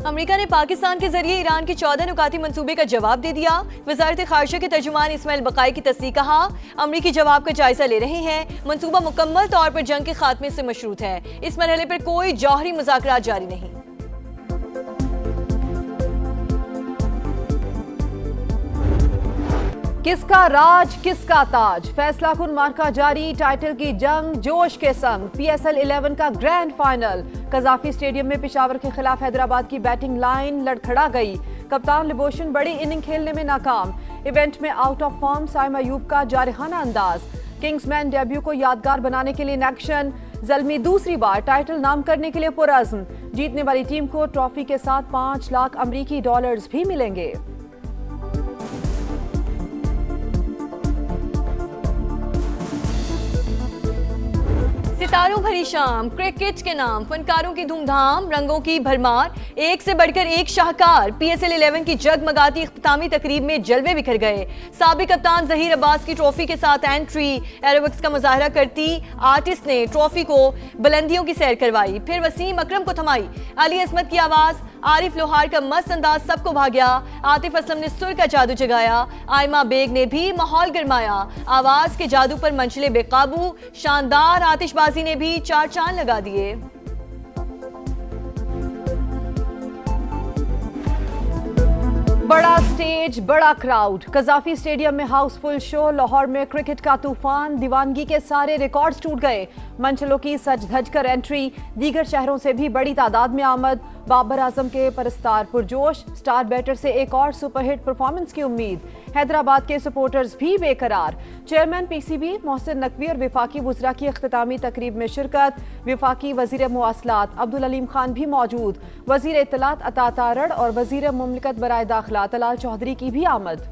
America ने पाकिस्तान के जरिए ईरान के 14 नुकाती मंसूबे का जवाब दे दिया। वजारत खारजा के तर्जुमान इस्माइल बकाई की तस्दीक, कहा अमरीकी जवाब का जायजा ले रहे हैं। मंसूबा मुकम्मल तौर पर जंग के खात्मे से मशरूत है। इस मरहले पर कोई जौहरी मुज़ाकरात जारी नहीं। किसका राज किसका ताज, फैसला कुन मार्का जारी। टाइटल की जंग जोश के संग। PSL 11 का ग्रैंड फाइनल। कजाफी स्टेडियम में पेशावर के खिलाफ हैदराबाद की बैटिंग लाइन लड़खड़ा गई। कप्तान लिबोशन बड़ी इनिंग खेलने में नाकाम। इवेंट में out of form Saim Ayub का जारहाना अंदाज। किंग्समैन डेब्यू को यादगार बनाने के लिए एक्शन। ज़ल्मी दूसरी बार टाइटल नाम करने के लिए पुरअज़्म। जीतने वाली टीम को ट्रॉफी के साथ 5 लाख अमरीकी डॉलर्स भी मिलेंगे। सितारों भरी शाम, क्रिकेट के नाम, फनकारों की धूमधाम, रंगों की भरमार, एक से बढ़कर एक शाहकार। PSL 11 की जगमगाती इख्तितामी तकरीब में जलवे बिखर गए। साबिक कप्तान जहीर अब्बास की ट्रॉफी के साथ एंट्री। एरोबिक्स का मुजाहरा करती आर्टिस्ट ने ट्रॉफी को बुलंदियों की सैर करवाई, फिर वसीम अकरम को थमाई। अली असमत की आवाज, आरिफ लोहार का मस्त अंदाज सबको भा गया। आतिफ असलम ने सुर का जादू जगाया। आयमा बेग ने भी माहौल गरमाया। आवाज के जादू पर मंचले बेकाबू, शानदार आतिशबाजी ने भी 4 चांद लगा दिए। बड़ा स्टेज, बड़ा क्राउड। कजाफी स्टेडियम में हाउसफुल शो। लाहौर में क्रिकेट का तूफान। दीवानगी के सारे रिकॉर्ड्स टूट गए। मंचलों की सज धज कर एंट्री। दीगर शहरों से भी बड़ी तादाद में आमद। बाबर आजम के परस्तार पुरजोश। स्टार बैटर से एक और सुपरहिट परफॉर्मेंस की उम्मीद। हैदराबाद के सपोर्टर्स भी बेकरार। चेयरमैन PCB मोहसिन नकवी और विफाकी वुज़रा की इख्तितामी तकरीब में शिरकत। विफाकी वजीर मुवासलात अब्दुल अलीम खान भी मौजूद। वजीर इत्तलात अता तारड़ और वजीर मुमलिकत बराए दाखिला तलाल चौधरी की भी आमद।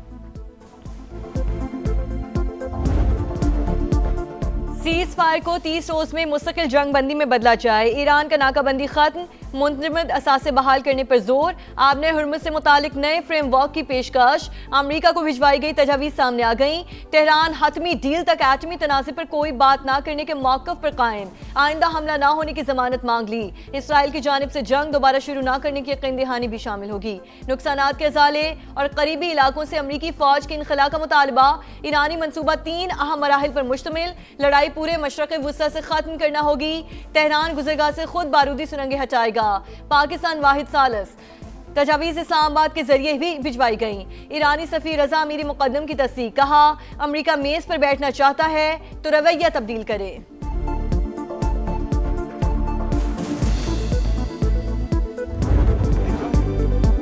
सीज फायर को 30 रोज में मुस्तकिल जंग बंदी में बदला जाए। ईरान का नाकाबंदी खत्म। मुंतजमद असासे बहाल करने पर जोर। आबने हुर्मुज से मुतालिक नए फ्रेमवर्क की पेशकश। अमरीका को भिजवाई गई तजावीज सामने आ गई। तेहरान हतमी डील तक एटमी तनाज़े पर कोई बात ना करने के मौक़िफ़ पर कायम। आइंदा हमला ना होने की जमानत मांग ली। इसराइल की जानिब से जंग दोबारा शुरू ना करने की यकीन दहानी भी शामिल होगी। नुकसानात के इज़ाले और करीबी इलाकों से अमरीकी फौज के इनखला का मुतालबा। ईरानी मनसूबा 3 अहम मराहिल पर मुश्तमिल। लड़ाई पूरे मशरक़ वुस्ता से खत्म करना होगी। तेहरान गुज़रगाह से खुद बारूदी सुरंगें हटाएगा। पाकिस्तान वाहिद सालस। तजावीज़ इस्लामाबाद के जरिए भी भिजवाई गई। ईरानी सफ़ीर रज़ा अमीरी मुक़द्दम की तस्दीक, कहा अमरीका मेज़ पर बैठना चाहता है तो रवैया तब्दील करे।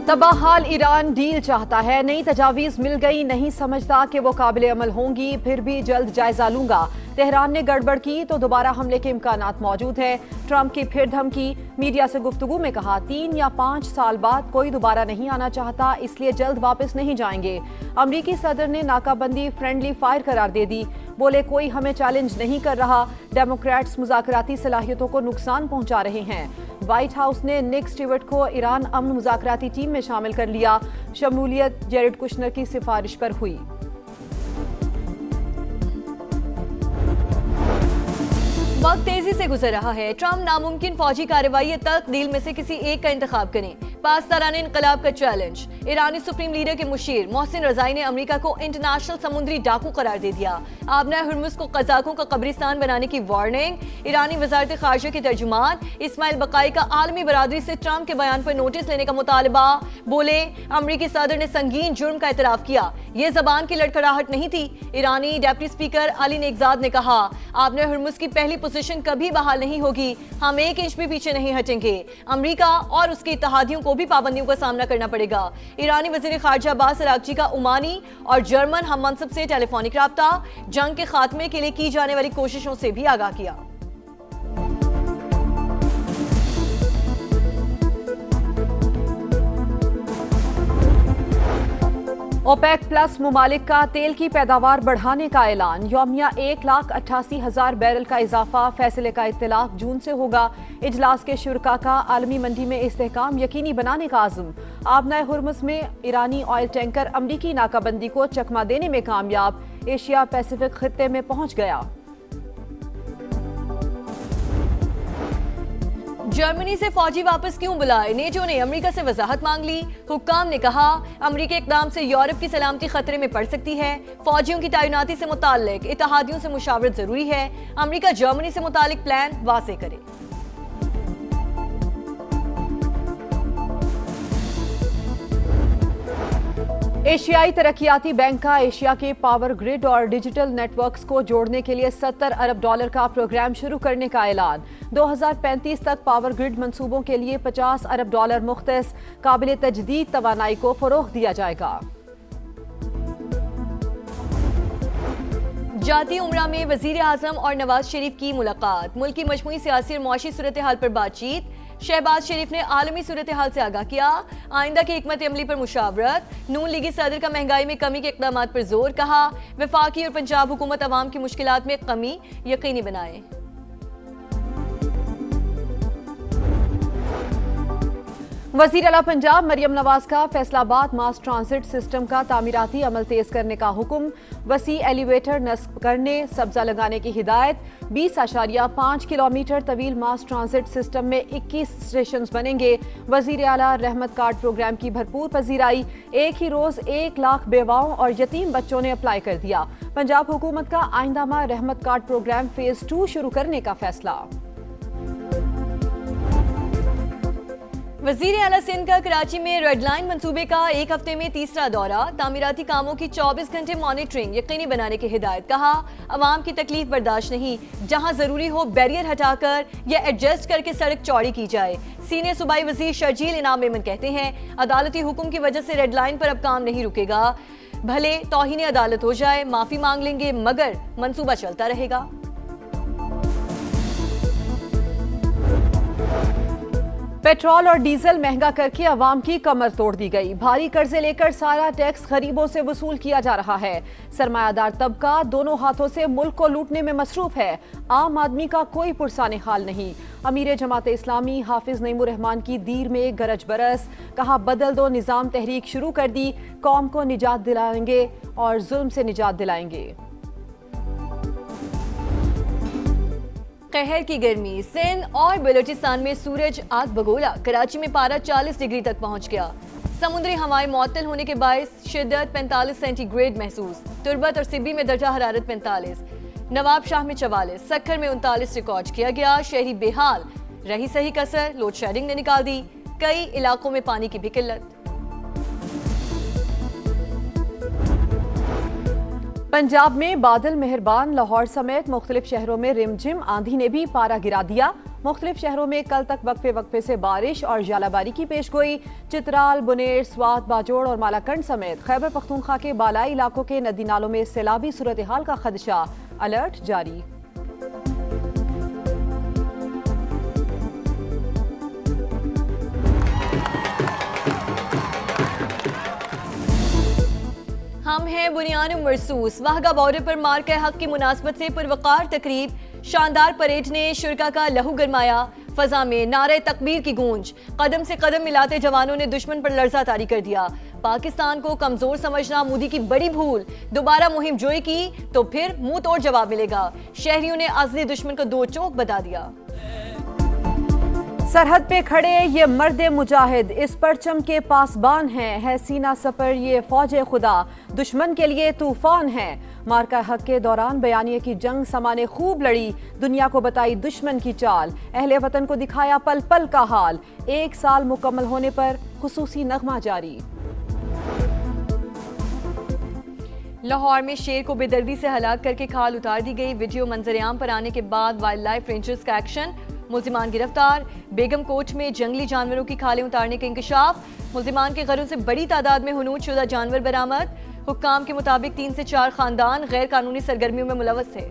तबाहाल ईरान डील चाहता है। नई तजावीज़ मिल गई, नहीं समझता कि वो काबिल अमल होंगी, फिर भी जल्द जायजा लूंगा। तेहरान ने गड़बड़ की तो दोबारा हमले के इम्कानात मौजूद है। ट्रंप की फिर धमकी। मीडिया से गुफ्तगू में कहा 3 या 5 साल बाद कोई दोबारा नहीं आना चाहता, इसलिए जल्द वापस नहीं जाएंगे। अमरीकी सदर ने नाकाबंदी फ्रेंडली फायर करार दे दी। बोले कोई हमें चैलेंज नहीं कर रहा। डेमोक्रेट्स मुज़ाकराती सलाहियतों को नुकसान पहुंचा रहे हैं। व्हाइट हाउस ने निक स्टीवर्ट को ईरान अमन मुज़ाकराती टीम में शामिल कर लिया। शमूलियत जेरेड कुशनर की सिफारिश पर हुई। वक्त तेजी से गुजर रहा है। ट्रंप नामुमकिन फौजी कार्रवाई तक डील में से किसी एक का इंतखाब करें। पासदाराने इनकलाब का चैलेंज। ईरानी सुप्रीम लीडर के मुशीर मोहसिन रज़ाई ने अमेरिका को इंटरनेशनल समुद्री डाकू करार दे दिया। आबना हुर्मुज को कज़ाकों का कब्रिस्तान बनाने की वार्निंग। ईरानी वजारत खारजा के तर्जुमान इस्माइल बकाई का आलमी बरादरी से ट्रंप के बयान पर नोटिस लेने का मुतालबा। बोले अमरीकी सदर ने संगीन जुर्म का एतराफ किया, ये जबान की लड़खड़ाहट नहीं थी। ईरानी डेप्टी स्पीकर अली नेगजाद ने कहा आबना हुर्मुज की पहली पोजीशन कभी बहाल नहीं होगी, हम 1 इंच भी पीछे नहीं हटेंगे। अमेरिका और उसके इत्तेहादियों को भी पाबंदियों का सामना करना पड़ेगा। ईरानी वज़ीर ख़ारजा अब्बास अराग़ची का ओमानी और जर्मन हम मनसब से टेलीफोनिक राब्ता। जंग के खात्मे के लिए की जाने वाली कोशिशों से भी आगाह किया। ओपेक प्लस मुमालिक का तेल की पैदावार बढ़ाने का ऐलान। यौमिया 1,88,000 बैरल का इजाफा। फैसले का इत्तलाक जून से होगा। इजलास के शुरका का आलमी मंडी में इस्तेहकाम यकीनी बनाने का आज़म। आबना हुर्मुज में ईरानी ऑयल टैंकर अमरीकी नाकाबंदी को चकमा देने में कामयाब। एशिया पैसिफिक खित्ते में पहुंच गया। जर्मनी से फौजी वापस क्यों बुलाए? नेटो ने अमेरिका से वजाहत मांग ली। हुक्काम ने कहा अमेरिकी इकदाम से यूरोप की सलामती खतरे में पड़ सकती है। फौजियों की तैनाती से मुताल्लिक इत्तेहादियों से मुशावरत जरूरी है। अमेरिका जर्मनी से मुताल्लिक प्लान वाज़ेह करे। एशियाई तरक्याती बैंक का एशिया के पावर ग्रिड और डिजिटल नेटवर्क्स को जोड़ने के लिए $70 अरब का प्रोग्राम शुरू करने का ऐलान। 2035 तक पावर ग्रिड मंसूबों के लिए $50 अरब मुख्तस काबिल तजदीद तवानाई को फरोग दिया जाएगा। जाती उमरा में वजीर आजम और नवाज शरीफ की मुलाकात। मुल्क की मजमूई सियासी और मुआशी सूरत हाल पर बातचीत। शहबाज शरीफ ने आलमी सूरत हाल से आगाह किया। आइंदा की हिकमत अमली पर मुशावरत। नून लीगी सदर का महंगाई में कमी के इक़दाम पर जोर। कहा वफाकी और पंजाब हुकूमत अवाम की मुश्किलात में कमी यकीनी बनाए। वज़ीर आला पंजाब मरियम नवाज का फैसलाबाद मास ट्रांजिट सिस्टम का तामीराती अमल तेज करने का हुक्म। वसी एलिवेटर नस्ब करने, सब्जा लगाने की हिदायत। 20.5 किलोमीटर तवील मास ट्रांजिट सिस्टम में 21 स्टेशन बनेंगे। वज़ीर आला रहमत कार्ड प्रोग्राम की भरपूर पजीराई। एक ही रोज 1 लाख बेवाओं और यतीम बच्चों ने अप्लाई कर दिया। पंजाब हुकूमत का आइंदा माह रहमत कार्ड प्रोग्राम फेज 2 शुरू करने का फैसला। वजीर आला सिंध का कराची में रेड लाइन मंसूबे का एक हफ्ते में तीसरा दौरा। तामीराती कामों की 24 घंटे मॉनिटरिंग यकीनी बनाने की हिदायत। कहा अवाम की तकलीफ बर्दाश्त नहीं, जहां जरूरी हो बैरियर हटाकर या एडजस्ट करके सड़क चौड़ी की जाए। सीनियर सूबाई वजीर शर्जील इनाम मेमन कहते हैं अदालती हुक्म की वजह से रेड लाइन पर अब काम नहीं रुकेगा। भले तौहीन अदालत हो जाए, माफी मांग लेंगे, मगर मंसूबा चलता रहेगा। पेट्रोल और डीजल महंगा करके अवाम की कमर तोड़ दी गई। भारी कर्जे लेकर सारा टैक्स गरीबों से वसूल किया जा रहा है। सरमायादार तबका दोनों हाथों से मुल्क को लूटने में मसरूफ है। आम आदमी का कोई पुरसाने हाल नहीं। अमीर जमात इस्लामी हाफिज नईमुर रहमान की दीर में गरज बरस। कहा बदल दो निजाम तहरीक शुरू कर दी, कौम को निजात दिलाएंगे और जुल्म से निजात दिलाएंगे। कहर की गर्मी, सिंध और बलोचिस्तान में सूरज आग बगोला। कराची में पारा 40 डिग्री तक पहुंच गया। समुद्री हवाएं मुअत्तल होने के बायस शिद्दत 45 सेंटीग्रेड महसूस। तुर्बत और सिब्बी में दर्जा हरारत 45, नवाब शाह में 44, सक्खर में 39 रिकॉर्ड किया गया। शहरी बेहाल, रही सही कसर लोड शेडिंग ने निकाल दी। कई इलाकों में पानी की भी किल्लत। पंजाब में बादल मेहरबान। लाहौर समेत मुख्तलिफ शहरों में रिमझिम आंधी ने भी पारा गिरा दिया। मुख्तलिफ शहरों में कल तक वक्फे वक्फे से बारिश और जालाबारी की पेशगोई। चित्राल, बुनेर, स्वात, बाजोड़ और मालाकंड समेत खैबर पख्तूनख्वा के बालाई इलाकों के नदी नालों में सैलाबी सूरत हाल का खदशा। अलर्ट जारी। हम हैं बुनियान मरसूस। वाहगा बॉर्डर पर मार के हक की मुनासबत से पुरवकार तकरीब। शानदार परेड ने शुरका का लहू गरमाया। फजा में नारे तकबीर की गूंज। कदम से कदम मिलाते जवानों ने दुश्मन पर लर्जा तारी कर दिया। पाकिस्तान को कमजोर समझना मोदी की बड़ी भूल। दोबारा मुहिम जोई की तो फिर मुंह तोड़ जवाब मिलेगा। शहरियों ने असली दुश्मन को दो चौक बता दिया। सरहद पे खड़े ये मर्द मुजाहिद इस परचम के पासबान हैं। है सीना सपर ये फौजे खुदा, दुश्मन के लिए तूफान है। मार्का हक के दौरान बयानिए की जंग समाने खूब लड़ी। दुनिया को बताई दुश्मन की चाल। अहले वतन को दिखाया पल पल का हाल। 1 साल मुकम्मल होने पर खुसूसी नगमा जारी। लाहौर में शेर को बेदर्दी से हलाक करके खाल उतार दी गई। वीडियो मंजरेआम पर आने के बाद वाइल्ड लाइफ रेंजर्स का एक्शन। मुल्जिमान गिरफ्तार। बेगम कोट में जंगली जानवरों की खालें उतारने के इंकशाफ। मुल्जिमान के घरों से बड़ी तादाद में हुनूद शुदा जानवर बरामद। हुक्काम के मुताबिक 3 से 4 खानदान गैर कानूनी सरगर्मियों में मुलव्वस थे।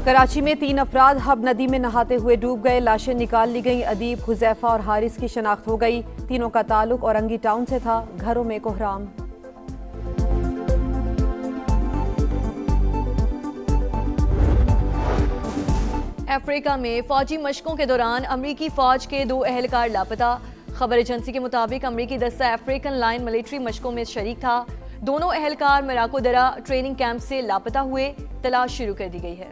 कराची में 3 अफराद हब नदी में नहाते हुए डूब गए। लाशें निकाल ली गई। अदीब, हुजैफा और हारिस की शनाख्त हो गई। तीनों का ताल्लुक औरंगी टाउन से था। घरों में कोहराम। अफ्रीका में फौजी मशकों के दौरान अमरीकी फौज के 2 एहलकार लापता। खबर एजेंसी के मुताबिक अमरीकी दस्ता अफ्रीकन लाइन मिलिट्री मशकों में शरीक था। दोनों एहलकार मराको दरा ट्रेनिंग कैंप से लापता हुए। तलाश शुरू कर दी गई है।